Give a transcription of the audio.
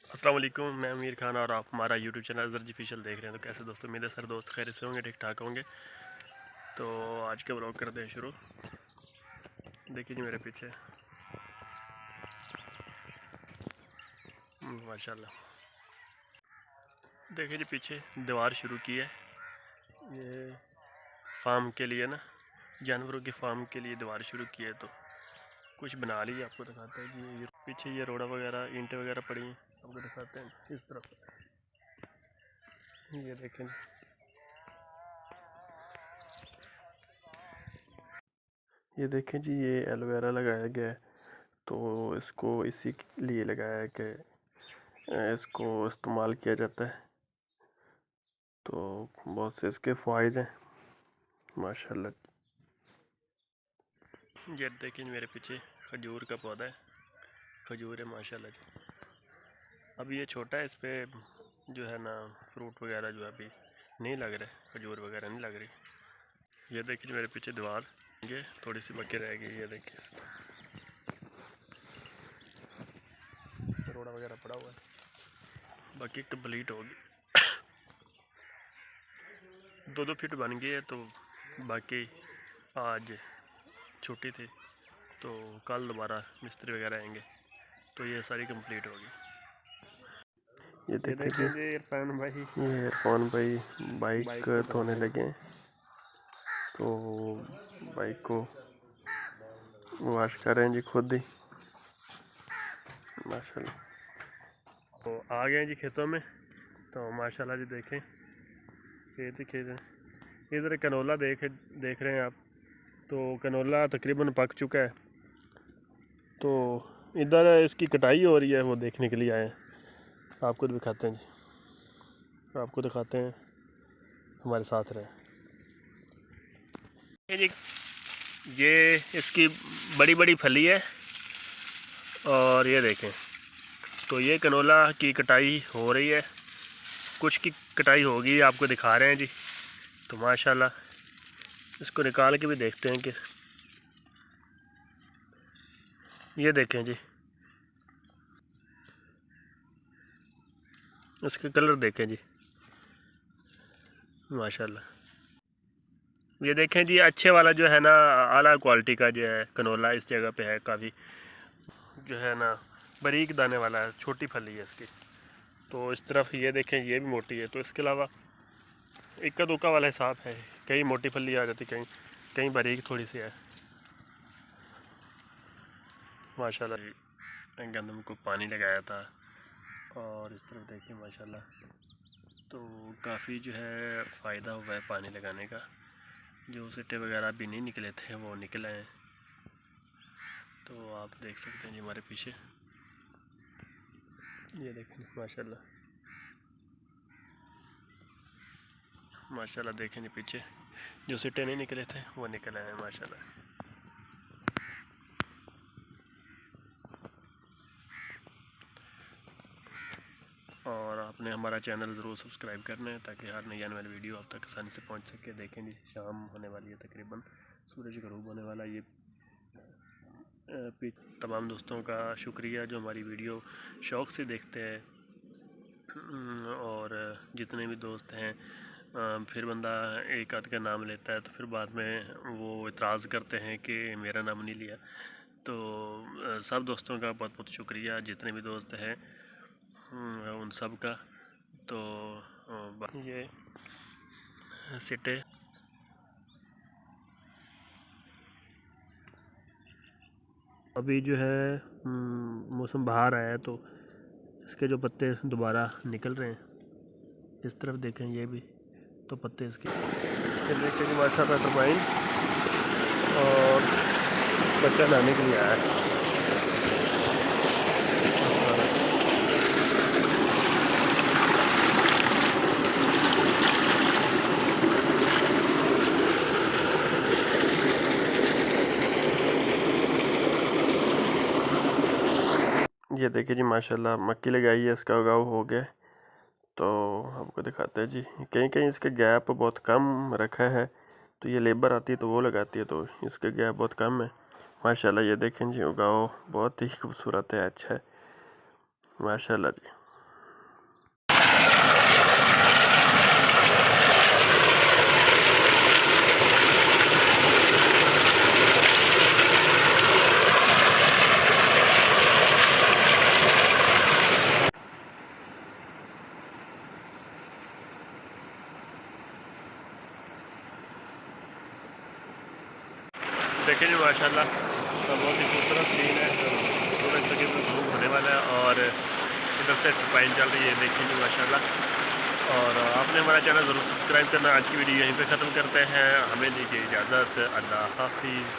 अस्सलाम वालेकुम, मैं अमीर खान और आप हमारा यूट्यूब चैनल ज़र्जी ऑफिशियल देख रहे हैं। तो कैसे दोस्तों, मेरे सर दोस्त खैर से होंगे, ठीक ठाक होंगे। तो आज के ब्लॉग करते हैं शुरू। देखिए जी मेरे पीछे माशाल्लाह। देखिए जी पीछे दीवार शुरू की है, ये फार्म के लिए ना, जानवरों के फार्म के लिए दीवार शुरू की है। तो कुछ बना ली, आपको दिखाते हैं जी। ये पीछे ये रोड़ा वगैरह, ईंटें वगैरह पड़ी हैं, आपको दिखाते हैं इस तरफ। ये देखें, ये देखें जी, ये एलोवेरा लगाया गया है। तो इसको इसी लिए लगाया है कि इसको इस्तेमाल किया जाता है। तो बहुत से इसके फ़ायदे हैं माशाल्लाह। ये देखिए मेरे पीछे खजूर का पौधा है, खजूर है माशाल्लाह जी। अभी ये छोटा है, इस पे जो है ना फ्रूट वगैरह जो है अभी नहीं लग रहे, खजूर वगैरह नहीं लग रही। ये देखिए मेरे पीछे दीवार, ये थोड़ी सी बाकी रह गई। ये देखिए रोड़ा वगैरह पड़ा हुआ है, बाकी कंप्लीट होगी। 2-2 फीट बन गई है। तो बाकी आज छुट्टी थी, तो कल दोबारा मिस्त्री वगैरह आएंगे तो ये सारी कंप्लीट होगी। ये देखिए जी इरफान भाई, ये इरफान भाई बाइक धोने लगे हैं। तो बाइक को वॉश कर रहे हैं जी खुद ही माशाल्लाह। तो आ गए हैं जी खेतों में। तो माशाल्लाह जी देखें, खेत ही खेत हैं। इधर कनोला देख रहे हैं आप। तो कनोला तकरीबन पक चुका है। तो इधर इसकी कटाई हो रही है, वो देखने के लिए आए हैं। आपको दिखाते हैं जी, आपको दिखाते हैं, हमारे साथ रहे जी। ये इसकी बड़ी बड़ी फली है और ये देखें। तो ये कनोला की कटाई हो रही है, कुछ की कटाई होगी, आपको दिखा रहे हैं जी। तो माशाल्लाह इसको निकाल के भी देखते हैं कि ये देखें जी, इसके कलर देखें जी माशाल्लाह। ये देखें जी, अच्छे वाला जो है ना, आला क्वालिटी का जो है कनोला इस जगह पे है। काफ़ी जो है ना बारीक दाने वाला है, छोटी फली है इसकी। तो इस तरफ ये देखें, ये भी मोटी है। तो इसके अलावा इक्का दुक्का वाला हिसाब है, कहीं मोटी फली आ जाती, कहीं कहीं बारीक थोड़ी सी है माशाल्लाह। गंदम को पानी लगाया था और इस तरफ देखिए माशाल्लाह। तो काफ़ी जो है फ़ायदा हुआ है पानी लगाने का। जो सिट्टे वगैरह भी नहीं निकले थे वो निकले हैं। तो आप देख सकते हैं जी हमारे पीछे, ये देखें माशाल्लाह माशाल्लाह। देखें जी पीछे जो सिट्टे नहीं निकले थे वो निकले हैं माशाल्लाह। और आपने हमारा चैनल ज़रूर सब्सक्राइब करना है ताकि हर नई आने वाली वीडियो आप तक आसानी से पहुंच सके। देखें जी शाम होने वाली है, तकरीबन सूरज गरूब होने वाला। ये तमाम दोस्तों का शुक्रिया जो हमारी वीडियो शौक़ से देखते हैं। और जितने भी दोस्त हैं, फिर बंदा एक आध का नाम लेता है तो फिर बाद में वो इतराज़ करते हैं कि मेरा नाम नहीं लिया। तो सब दोस्तों का बहुत बहुत शुक्रिया, जितने भी दोस्त हैं उन सब का। तो ये सिट्टे अभी जो है मौसम बाहर आया है, तो इसके जो पत्ते दोबारा निकल रहे हैं। इस तरफ देखें, ये भी तो पत्ते इसके, फिर देखें कि माशाल्लाह टरबाइन और बच्चा लाने के लिए आया है। ये देखिए जी माशाल्लाह, मक्की लगाई है, इसका उगाव हो गया। तो आपको दिखाते हैं जी, कहीं कहीं इसके गैप बहुत कम रखा है। तो ये लेबर आती है तो वो लगाती है, तो इसके गैप बहुत कम है माशाल्लाह। ये देखें जी, उगाव बहुत ही खूबसूरत है, अच्छा है माशाल्लाह जी। देखें जी माशाल्लाह बहुत ही खूबसूरत सीन है। सूरज तकरीबन घूम होने वाला है और इधर से टर्बाइन चल रही है, देखें जी माशाल्लाह। और आपने हमारा चैनल ज़रूर सब्सक्राइब करना। आज की वीडियो यहीं पे ख़त्म करते हैं, हमें दीजिए इजाज़त, अल्लाह हाफिज़।